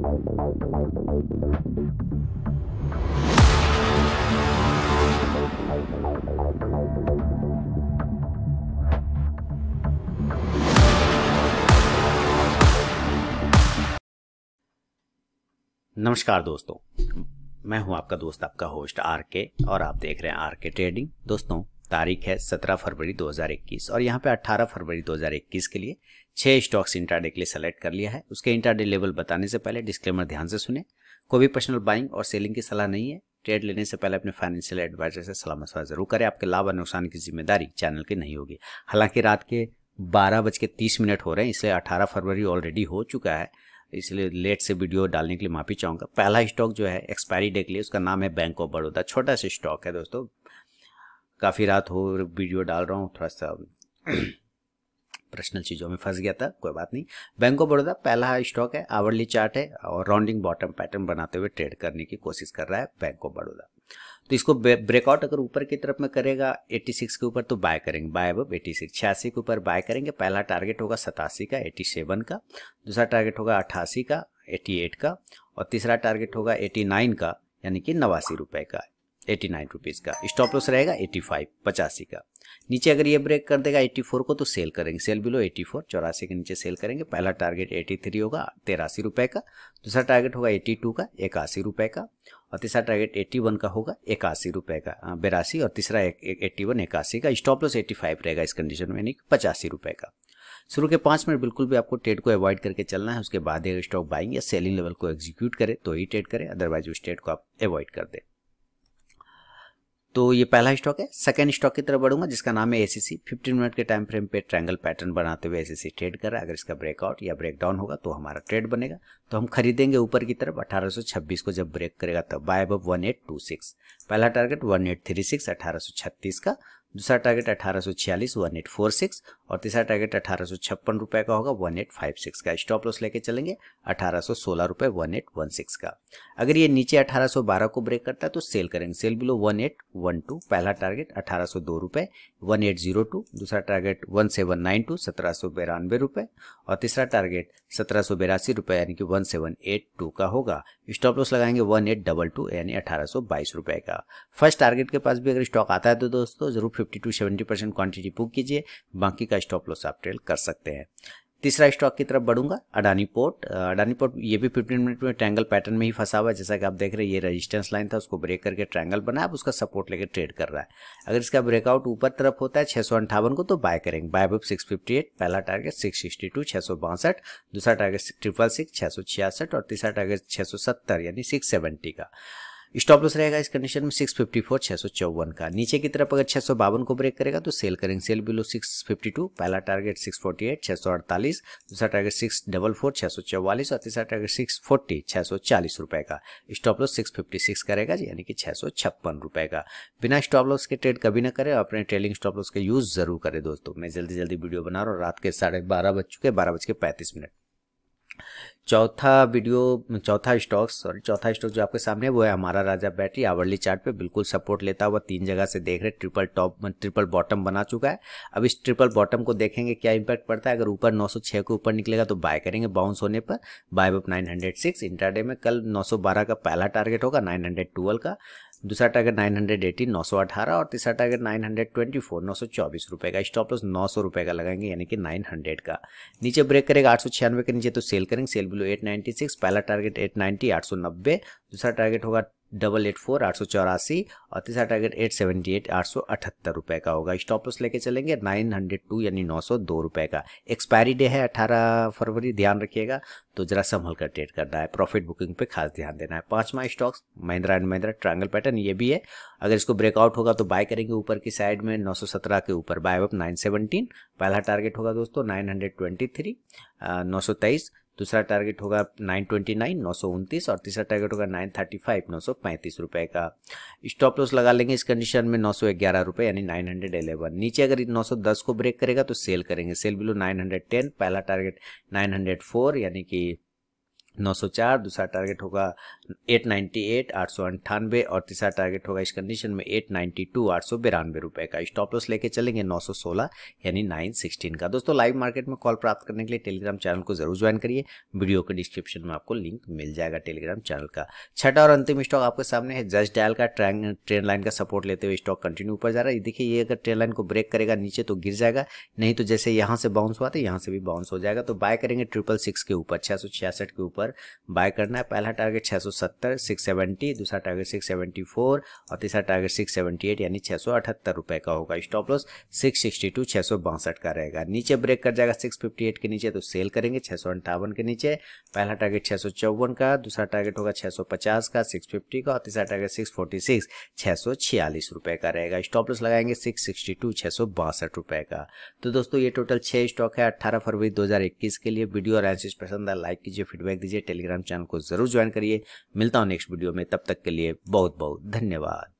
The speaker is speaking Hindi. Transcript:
नमस्कार दोस्तों, मैं हूं आपका दोस्त, आपका होस्ट आरके, और आप देख रहे हैं आरके ट्रेडिंग। दोस्तों, तारीख है 17 फरवरी 2021 और यहां पे 18 फरवरी 2021 के लिए 6 स्टॉक्स इंट्राडे के लिए सेलेक्ट कर लिया है। उसके इंट्राडे लेवल बताने से पहले डिस्क्लेमर ध्यान से सुने। कोई भी पर्सनल बाइंग और सेलिंग की सलाह नहीं है। ट्रेड लेने से पहले अपने फाइनेंशियल एडवाइजर से सलाह मशवरा जरूर करें। आपके लाभ और नुकसान की जिम्मेदारी चैनल की नहीं होगी। हालांकि रात के 12:30 हो रहे हैं, इसलिए 18 फरवरी ऑलरेडी हो चुका है, इसलिए लेट से वीडियो डालने के लिए माफी चाहूँगा। पहला स्टॉक जो है एक्सपायरी डे के लिए, उसका नाम है बैंक ऑफ बड़ौदा। छोटा सा स्टॉक है दोस्तों, काफ़ी रात हो वीडियो डाल रहा हूँ, थोड़ा सा पर्सनल चीज़ों में फंस गया था, कोई बात नहीं। बैंक ऑफ बड़ौदा पहला स्टॉक है, आवरली चार्ट है और राउंडिंग बॉटम पैटर्न बनाते हुए ट्रेड करने की कोशिश कर रहा है बैंक ऑफ बड़ौदा। तो इसको ब्रेकआउट अगर ऊपर की तरफ में करेगा 86 के ऊपर तो बाय करेंगे, बाय अब 86, 86 के ऊपर बाय करेंगे। पहला टारगेट होगा 87 का, 87 का, दूसरा टारगेट होगा 88 का, 88 का, और तीसरा टारगेट होगा 89 का, यानी कि 89 रुपए का, 89 रुपीज़ का। स्टॉप लॉस रहेगा 85, 85 का। नीचे अगर ये ब्रेक कर देगा 84 को तो सेल करेंगे, सेल बिलो 84, 84 के नीचे सेल करेंगे। पहला टारगेट 83 होगा, 83 रुपए का, दूसरा टारगेट होगा 82 का, 81 रुपए का, और तीसरा टारगेट 81 का होगा, 81 रुपए का, 82, और तीसरा 81, 81 का। स्टॉप लॉस 85 रहेगा इस कंडीशन में, यानी 85 रुपए का। शुरू के 5 मिनट बिल्कुल भी आपको ट्रेड को अवॉइड करके चलना है। उसके बाद अगर स्टॉक बाइंग या सेलिंग लेवल को एग्जीक्यूट करे तो ही ट्रेड करें, अदरवाइज उस ट्रेड को आप अवॉइड कर दें। तो ये पहला स्टॉक है। सेकंड स्टॉक की तरफ बढ़ूंगा, जिसका नाम है एसीसी। 15 मिनट के टाइम फ्रेम पे ट्रायंगल पैटर्न बनाते हुए एसीसी ट्रेड कर रहा है। अगर इसका ब्रेकआउट या ब्रेकडाउन होगा तो हमारा ट्रेड बनेगा, तो हम खरीदेंगे ऊपर की तरफ। 1826 को जब ब्रेक करेगा तब बाय अबव 1826। पहला टारगेट 1836, 1836 का, दूसरा टारगेट 1846, 1846, और तीसरा टारगेट 1856 रुपए का होगा, 1856 का। स्टॉप लॉस लेके चलेंगे 1816 रुपए, 1816 का। अगर ये नीचे 1812 को ब्रेक करता है तो सेल करेंगे, सेल बिलो 1812। पहला टारगेट 1802 रुपए, 1802, दूसरा टारगेट 1792, 1792 रुपए, और तीसरा टारगेट 1782 रुपए, यानी कि 1782 का होगा। स्टॉप लॉस लगाएंगे 1822, यानी 1822 रुपए का। फर्स्ट टारगेट के पास भी अगर स्टॉक आता है तो दोस्तों जरूर 50 to 70% क्वांटिटी बुक कीजिए, बाकी का स्टॉप लॉस आप ट्रेड कर सकते हैं। तीसरा स्टॉक की तरफ बढ़ूंगा, अडानी पोर्ट। अडानी पोर्ट ये भी 15 मिनट में ट्रायंगल पैटर्न में ही फंसा हुआ है। जैसा कि आप देख रहे हैं, ये रेजिस्टेंस लाइन था, उसको ब्रेक करके ट्रायंगल बना, अब उसका सपोर्ट लेके ट्रेड कर रहा है। अगर इसका ब्रेकआउट ऊपर तरफ होता है 658 को तो बाय करेंगे, बाय अबव 658। पहला टारगेट 662, 662, दूसरा टारगेट 666, 666, और तीसरा टारगेट 670, यानी 670 का। स्टॉप लॉस रहेगा इस कंडीशन में 654, 654 का। नीचे की तरफ अगर 652 को ब्रेक करेगा तो सेल करेंगे, सेल बिलो 652। पहला टारगेट 648, 648, दूसरा टारगेट 644, 644, और तीसरा टारगेट 640, 640 रुपए का। स्टॉप लॉस 656 करेगा, यानी कि 656 रुपए का। बिना स्टॉप लॉस के ट्रेड कभी ना करें, अपने ट्रेलिंग स्टॉप लॉस का यूज जरूर करें दोस्तों। मैं जल्दी जल्दी वीडियो बना रहा हूँ, रात के 12:30 बज चुके, 12:35। चौथा स्टॉक जो आपके सामने है वो है हमारा राजा बैटरी। आवरली चार्ट पे बिल्कुल सपोर्ट लेता हुआ 3 जगह से देख रहे, ट्रिपल बॉटम बना चुका है। अब इस ट्रिपल बॉटम को देखेंगे क्या इंपैक्ट पड़ता है। अगर ऊपर 906 के ऊपर निकलेगा तो बाय करेंगे, बाउंस होने पर बाय अबव 906। इंट्राडे में कल 912 का पहला टारगेट होगा, 912 का, दूसरा टारगेट 918, 918, और तीसरा टारगेट 924, 924 रुपए का। स्टॉप लॉस 900 रुपए का लगाएंगे, यानी कि 900 का। नीचे ब्रेक करेगा 896 के नीचे तो सेल करेंगे, सेल बिलो 896। पहला टारगेट 890, 890, दूसरा टारगेट होगा 884, 884, और तीसरा टारगेट 878, 878 रुपए का होगा। स्टॉप लॉस लेके चलेंगे 902, यानी 902 रुपए का। एक्सपायरी डे है 18 फरवरी, ध्यान रखिएगा, तो जरा संभल कर ट्रेड करना है, प्रॉफिट बुकिंग पे खास ध्यान देना है। 5वां stocks Mahindra and Mahindra triangle pattern, ये भी है। अगर इसको ब्रेकआउट होगा तो बाय करेंगे ऊपर की साइड में 917 के ऊपर, बाय अबव 917। पहला टारगेट होगा दोस्तों 923, 923, दूसरा टारगेट होगा 929, 929, और तीसरा टारगेट होगा 935, 935 रुपए का। स्टॉप लॉस लगा लेंगे इस कंडीशन में 911 रुपए, यानी 911। नीचे अगर 910 को ब्रेक करेगा तो सेल करेंगे, सेल बिलो 910। पहला टारगेट 904, यानी कि 904, दूसरा टारगेट होगा 898 898 और तीसरा टारगेट होगा इस कंडीशन में 892 892 रुपए का। स्टॉप लॉस लेके चलेंगे 916 यानी 916 का। दोस्तों लाइव मार्केट में कॉल प्राप्त करने के लिए टेलीग्राम चैनल को जरूर ज्वाइन करिए, वीडियो के डिस्क्रिप्शन में आपको लिंक मिल जाएगा टेलीग्राम चैनल का। छठा और अंतिम स्टॉक आपके सामने है जस्ट डायल का। ट्रेंड लाइन का सपोर्ट लेते हुए स्टॉक कंटिन्यू ऊपर जा रहा है। देखिए ये अगर ट्रेंड लाइन को ब्रेक करेगा नीचे तो गिर जाएगा, नहीं तो जैसे यहाँ से बाउंस हुआ तो यहाँ से भी बाउंस हो जाएगा। तो बाय करेंगे 666 के ऊपर, 666 के ऊपर बाय करना है। पहला टारगेट 670 670, दूसरा टारगेट 674 और तीसरा टारगेट 678 यानी 678 रुपए का होगा। स्टॉप लॉस 662 662 का रहेगा। नीचे ब्रेक कर जाएगा 658 के नीचे तो सेल करेंगे 658 के नीचे। पहला टारगेट 654 का, दूसरा टारगेट होगा 650 का 650 का और तीसरा टारगेट 646 646 रुपए का रहेगा। स्टॉप लॉस लगाएंगे 662 662 रुपए का। तो दोस्तों ये टोटल 6 स्टॉक है 18 फरवरी 2021 के लिए। वीडियो और एनालिसिस पसंद आए लाइक कीजिए, फीडबैक दीजिए, टेलीग्राम चैनल को जरूर ज्वाइन करिए। मिलता हूं नेक्स्ट वीडियो में, तब तक के लिए बहुत बहुत धन्यवाद।